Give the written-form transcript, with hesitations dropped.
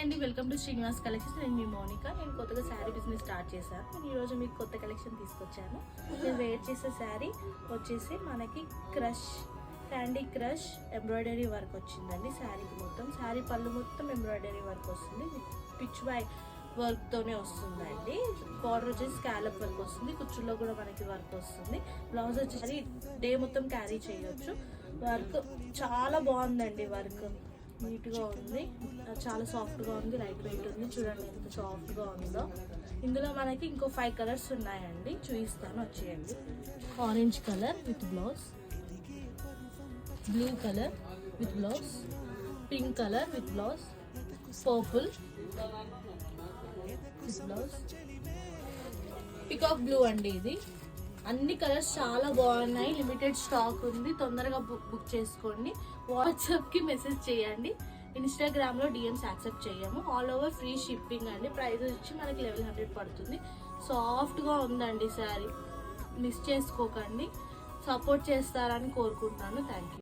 అండి, welcome to Srinivas collections. నేను మీ Monica. నేను కొత్తగా శారీ బిజినెస్ స్టార్ట్ చేశాను. నేను ఈరోజు మీకు కొత్త కలెక్షన్ తీసుకొచ్చాను. నేను వేర్ చేసే శారీ వచ్చేసి మనకి క్యాండీ క్రష్ ఎంబ్రాయిడరీ వర్క్ వచ్చిందండి. శారీకి మొత్తం శారీ పళ్ళు మొత్తం ఎంబ్రాయిడరీ వర్క్ వస్తుంది. పిచ్ బై వర్క్తోనే వస్తుందండి. బార్డర్ వచ్చేసి స్కాలప్ వర్క్ వస్తుంది. కుచ్చుల్లో కూడా మనకి వర్క్ వస్తుంది. బ్లౌజ్ వచ్చేసి డే మొత్తం క్యారీ చేయొచ్చు. వర్క్ చాలా బాగుందండి. వర్క్ నీట్గా ఉంది, చాలా సాఫ్ట్గా ఉంది, లైట్ వెయిట్ ఉంది. చూడండి ఎంత సాఫ్ట్గా ఉందో. ఇందులో మనకి ఇంకో 5 కలర్స్ ఉన్నాయండి, చూపిస్తాను, వచ్చేయండి. Orange colour with blouse, blue colour with blouse, pink colour with blouse, purple with blouse, peacock blue అండి. ఇది అన్ని కలర్స్ చాలా బాగున్నాయి. లిమిటెడ్ స్టాక్ ఉంది, తొందరగా బుక్ చేసుకోండి. వాట్సాప్కి మెసేజ్ చేయండి. ఇన్స్టాగ్రామ్లో డిఎమ్స్ యాక్సెప్ట్ చేయము. ఆల్ ఓవర్ ఫ్రీ షిప్పింగ్ అండి. ప్రైస్ వచ్చి మనకి 1100 పడుతుంది. సాఫ్ట్గా ఉందండి శారీ. మిస్ చేసుకోకండి. సపోర్ట్ చేస్తారని కోరుకుంటున్నాను. Thank you.